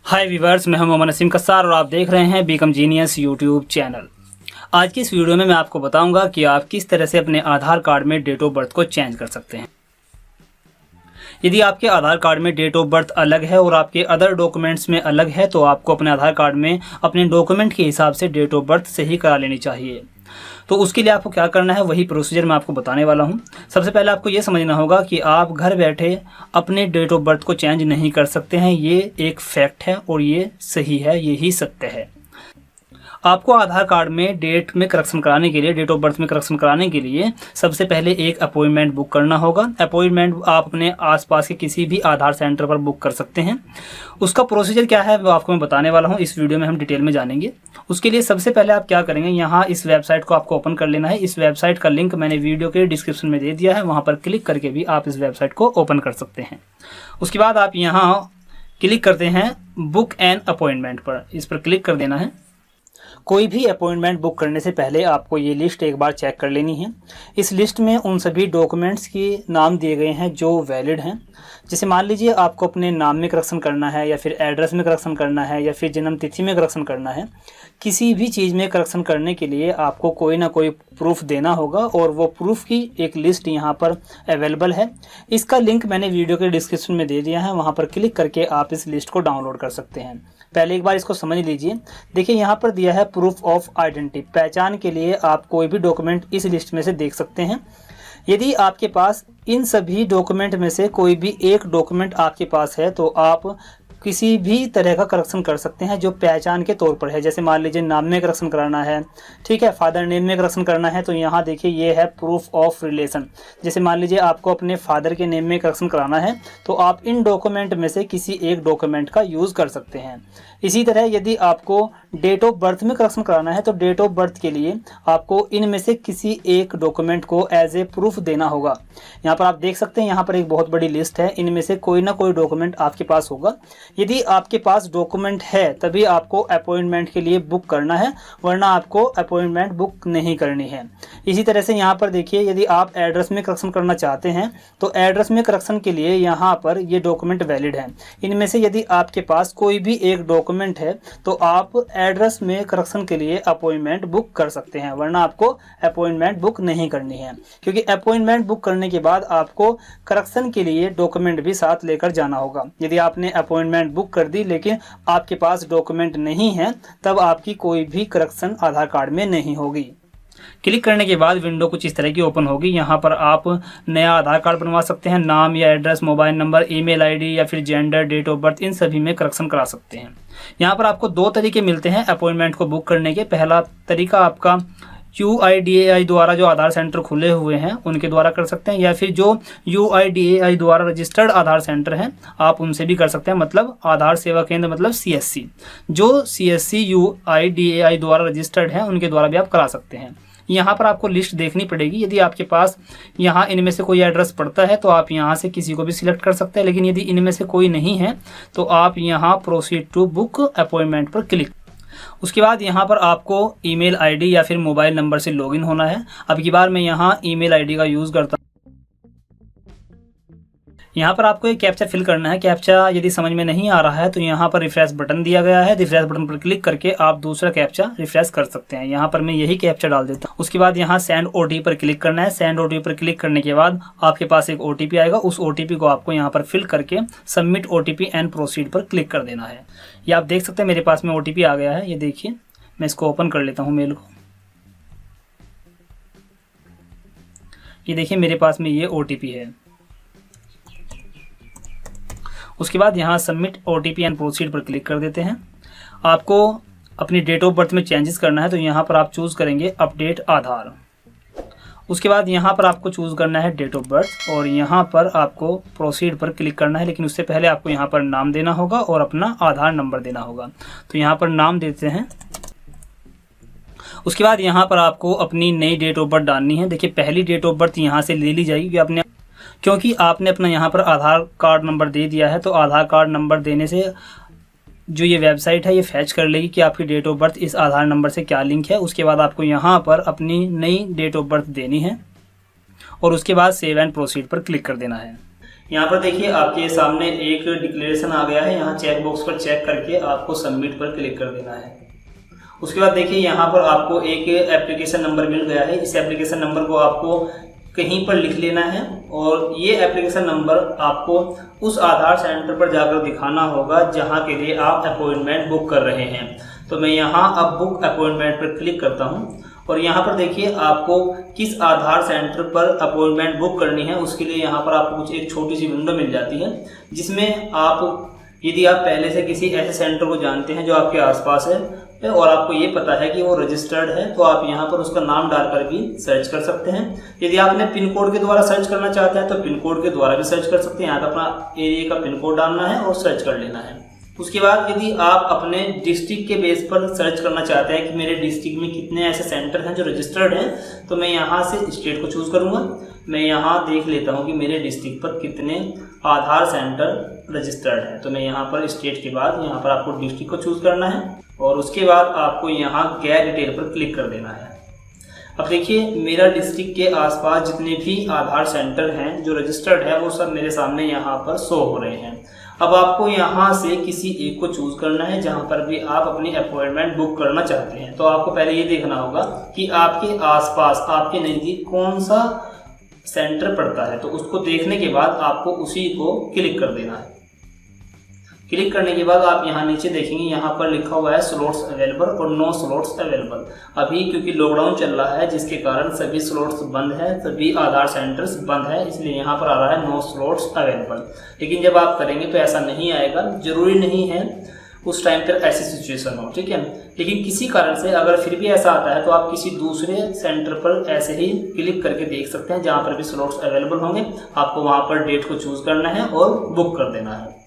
हाय viewers, मैं हूं मोहम्मद नसीम कस्सार और आप देख रहे हैं बीकम जीनियस यूट्यूब चैनल। आज की इस वीडियो में मैं आपको बताऊंगा कि आप किस तरह से अपने आधार कार्ड में डेट ऑफ बर्थ को चेंज कर सकते हैं। यदि आपके आधार कार्ड में डेट ऑफ बर्थ अलग है और आपके अदर डॉक्यूमेंट्स में अलग है तो आपको अपने आधार कार्ड में अपने डॉक्यूमेंट के हिसाब से डेट ऑफ बर्थ सही करा लेनी चाहिए। तो उसके लिए आपको क्या करना है वही प्रोसीजर मैं आपको बताने वाला हूं। सबसे पहले आपको ये समझना होगा कि आप घर बैठे अपने डेट ऑफ बर्थ को चेंज नहीं कर सकते हैं। ये एक फैक्ट है और ये सही है, यही सत्य है। आपको आधार कार्ड में डेट में करेक्शन कराने के लिए, डेट ऑफ बर्थ में करेक्शन कराने के लिए सबसे पहले एक अपॉइंटमेंट बुक करना होगा। अपॉइंटमेंट आप अपने आसपास के किसी भी आधार सेंटर पर बुक कर सकते हैं। उसका प्रोसीजर क्या है वो आपको मैं बताने वाला हूँ, इस वीडियो में हम डिटेल में जानेंगे। उसके लिए सबसे पहले आप क्या करेंगे, यहाँ इस वेबसाइट को आपको ओपन कर लेना है। इस वेबसाइट का लिंक मैंने वीडियो के डिस्क्रिप्शन में दे दिया है, वहाँ पर क्लिक करके भी आप इस वेबसाइट को ओपन कर सकते हैं। उसके बाद आप यहाँ क्लिक करते हैं बुक एन अपॉइंटमेंट पर, इस पर क्लिक कर देना है। कोई भी अपॉइंटमेंट बुक करने से पहले आपको ये लिस्ट एक बार चेक कर लेनी है। इस लिस्ट में उन सभी डॉक्यूमेंट्स के नाम दिए गए हैं जो वैलिड हैं। जैसे मान लीजिए आपको अपने नाम में करेक्शन करना है या फिर एड्रेस में करेक्शन करना है या फिर जन्म तिथि में करेक्शन करना है। किसी भी चीज़ में करेक्शन करने के लिए आपको कोई ना कोई प्रूफ देना होगा और वो प्रूफ की एक लिस्ट यहाँ पर अवेलेबल है। इसका लिंक मैंने वीडियो के डिस्क्रिप्शन में दे दिया है, वहाँ पर क्लिक करके आप इस लिस्ट को डाउनलोड कर सकते हैं। पहले एक बार इसको समझ लीजिए। देखिए यहाँ पर दिया है प्रूफ ऑफ आइडेंटिटी, पहचान के लिए आप कोई भी डॉक्यूमेंट इस लिस्ट में से देख सकते हैं। यदि आपके पास इन सभी डॉक्यूमेंट में से कोई भी एक डॉक्यूमेंट आपके पास है तो आप किसी भी तरह का करेक्शन कर सकते हैं जो पहचान के तौर पर है। जैसे मान लीजिए नाम में करेक्शन कराना है, ठीक है, फादर नेम में करेक्शन करना है तो यहाँ देखिए ये है प्रूफ ऑफ रिलेशन। जैसे मान लीजिए आपको अपने फादर के नेम में करेक्शन कराना है तो आप इन डॉक्यूमेंट में से किसी एक डॉक्यूमेंट का यूज़ कर सकते हैं। इसी तरह यदि आपको डेट ऑफ बर्थ में करेक्शन कराना है तो डेट ऑफ बर्थ के लिए आपको इनमें से किसी एक डॉक्यूमेंट को एज ए प्रूफ देना होगा। यहाँ पर आप देख सकते हैं, यहाँ पर एक बहुत बड़ी लिस्ट है, इनमें से कोई ना कोई डॉक्यूमेंट आपके पास होगा। यदि आपके पास डॉक्यूमेंट है तभी आपको अपॉइंटमेंट के लिए बुक करना है, वरना आपको अपॉइंटमेंट बुक नहीं करनी है। इसी तरह से यहाँ पर देखिए, यदि आप एड्रेस में करेक्शन करना चाहते हैं तो एड्रेस में करेक्शन के लिए यहाँ पर ये डॉक्यूमेंट वैलिड है। इनमें से यदि आपके पास कोई भी एक डॉक्यूमेंट है तो आप एड्रेस में करेक्शन के लिए अपॉइंटमेंट बुक कर सकते हैं, वरना आपको अपॉइंटमेंट बुक नहीं करनी है। क्योंकि अपॉइंटमेंट बुक करने के बाद आपको करेक्शन के लिए डॉक्यूमेंट भी साथ लेकर जाना होगा। यदि आपने अपॉइंटमेंट बुक कर दी लेकिन आपके पास डॉक्यूमेंट नहीं है तब आपकी कोई भी करेक्शन आधार कार्ड में नहीं होगी। क्लिक करने के बाद विंडो कुछ इस तरह की ओपन होगी। यहाँ पर आप नया आधार कार्ड बनवा सकते हैं। नाम या address, mobile number, email ID या फिर जेंडर, डेट ऑफ बर्थ, इन सभी में करेक्शन करा सकते हैं। यहाँ पर आपको दो तरीके मिलते हैं अपॉइंटमेंट को बुक करने के। पहला तरीका आपका UIDAI द्वारा जो आधार सेंटर खुले हुए हैं उनके द्वारा कर सकते हैं, या फिर जो UIDAI द्वारा रजिस्टर्ड आधार सेंटर हैं आप उनसे भी कर सकते हैं। मतलब आधार सेवा केंद्र मतलब CSC, जो CSC UIDAI द्वारा रजिस्टर्ड हैं उनके द्वारा भी आप करा सकते हैं। यहाँ पर आपको लिस्ट देखनी पड़ेगी। यदि आपके पास यहाँ इनमें से कोई एड्रेस पड़ता है तो आप यहाँ से किसी को भी सिलेक्ट कर सकते हैं, लेकिन यदि इनमें से कोई नहीं है तो आप यहाँ प्रोसीड टू बुक अपॉइंटमेंट पर क्लिक। उसके बाद यहाँ पर आपको ईमेल आईडी या फिर मोबाइल नंबर से लॉगिन होना है। अब की बार मैं यहाँ ईमेल आईडी का यूज़ करता हूँ। यहाँ पर आपको एक कैप्चा फिल करना है। कैप्चा यदि समझ में नहीं आ रहा है तो यहाँ पर रिफ्रेश बटन दिया गया है, रिफ्रेश बटन पर क्लिक करके आप दूसरा कैप्चा रिफ्रेश कर सकते हैं। यहाँ पर मैं यही कैप्चा डाल देता हूँ। उसके बाद यहाँ सेंड OTP पर क्लिक करना है। सेंड OTP पर क्लिक करने के बाद आपके पास एक OTP आएगा। उस OTP को आपको यहाँ पर फिल करके सबमिट OTP एंड प्रोसीड पर क्लिक कर देना है। ये आप देख सकते हैं मेरे पास में OTP आ गया है। ये देखिए, मैं इसको ओपन कर लेता हूँ मेल को। ये देखिए मेरे पास में ये OTP है। उसके बाद यहाँ सबमिट OTP एंड प्रोसीड पर क्लिक कर देते हैं। आपको अपनी डेट ऑफ बर्थ में चेंजेस करना है तो यहाँ पर आप चूज़ करेंगे अपडेट आधार। उसके बाद यहाँ पर आपको चूज़ करना है डेट ऑफ बर्थ और यहाँ पर आपको प्रोसीड पर क्लिक करना है, लेकिन उससे पहले आपको यहाँ पर नाम देना होगा और अपना आधार नंबर देना होगा। तो यहाँ पर नाम देते हैं। उसके बाद यहाँ पर आपको अपनी नई डेट ऑफ बर्थ डालनी है। देखिए पहली डेट ऑफ बर्थ यहाँ से ले ली जाएगी क्योंकि आपने अपना यहाँ पर आधार कार्ड नंबर दे दिया है। तो आधार कार्ड नंबर देने से जो ये वेबसाइट है ये फैच कर लेगी कि आपकी डेट ऑफ बर्थ इस आधार नंबर से क्या लिंक है। उसके बाद आपको यहाँ पर अपनी नई डेट ऑफ बर्थ देनी है और उसके बाद सेव एंड प्रोसीड पर क्लिक कर देना है। यहाँ पर देखिए आपके सामने एक डिक्लेरेशन आ गया है। यहाँ चेक बॉक्स पर चेक करके आपको सबमिट पर क्लिक कर देना है। उसके बाद देखिए यहाँ पर आपको एक एप्लीकेशन नंबर मिल गया है। इस एप्लीकेशन नंबर को आपको कहीं पर लिख लेना है और ये एप्लीकेशन नंबर आपको उस आधार सेंटर पर जाकर दिखाना होगा जहाँ के लिए आप अपॉइंटमेंट बुक कर रहे हैं। तो मैं यहाँ अब बुक अपॉइंटमेंट पर क्लिक करता हूँ और यहाँ पर देखिए आपको किस आधार सेंटर पर अपॉइंटमेंट बुक करनी है उसके लिए यहाँ पर आपको कुछ एक छोटी सी विंडो मिल जाती है, जिसमें आप यदि आप पहले से किसी ऐसे सेंटर को जानते हैं जो आपके आसपास है और आपको ये पता है कि वो रजिस्टर्ड है, तो आप यहाँ पर उसका नाम डालकर भी सर्च कर सकते हैं। यदि आपने पिन कोड के द्वारा सर्च करना चाहते हैं तो पिन कोड के द्वारा भी सर्च कर सकते हैं। यहाँ पर अपना एरिया का पिन कोड डालना है और सर्च कर लेना है। उसके बाद यदि आप अपने डिस्ट्रिक्ट के बेस पर सर्च करना चाहते हैं कि मेरे डिस्ट्रिक्ट में कितने ऐसे सेंटर हैं जो रजिस्टर्ड हैं, तो मैं यहाँ से स्टेट को चूज करूँगा। मैं यहाँ देख लेता हूँ कि मेरे डिस्ट्रिक्ट पर कितने आधार सेंटर रजिस्टर्ड हैं। तो मैं यहाँ पर स्टेट के बाद यहाँ पर आपको डिस्ट्रिक्ट को चूज करना है और उसके बाद आपको यहाँ गेट डिटेल पर क्लिक कर देना है। अब देखिए मेरा डिस्ट्रिक्ट के आसपास जितने भी आधार सेंटर हैं जो रजिस्टर्ड है वो सब मेरे सामने यहाँ पर शो हो रहे हैं। अब आपको यहाँ से किसी एक को चूज करना है जहाँ पर भी आप अपनी अपॉइंटमेंट बुक करना चाहते हैं। तो आपको पहले ये देखना होगा कि आपके आसपास आपके नज़दीक कौन सा सेंटर पड़ता है। तो उसको देखने के बाद आपको उसी को क्लिक कर देना है। क्लिक करने के बाद आप यहाँ नीचे देखेंगे, यहाँ पर लिखा हुआ है स्लॉट्स अवेलेबल और नो स्लॉट्स अवेलेबल। अभी क्योंकि लॉकडाउन चल रहा है जिसके कारण सभी स्लॉट्स बंद है, सभी आधार सेंटर्स बंद है, इसलिए यहाँ पर आ रहा है नो स्लॉट्स अवेलेबल। लेकिन जब आप करेंगे तो ऐसा नहीं आएगा, जरूरी नहीं है उस टाइम पर ऐसी सिचुएशन हो, ठीक है। लेकिन किसी कारण से अगर फिर भी ऐसा आता है तो आप किसी दूसरे सेंटर पर ऐसे ही क्लिक करके देख सकते हैं जहाँ पर भी स्लॉट्स अवेलेबल होंगे। आपको वहाँ पर डेट को चूज करना है और बुक कर देना है।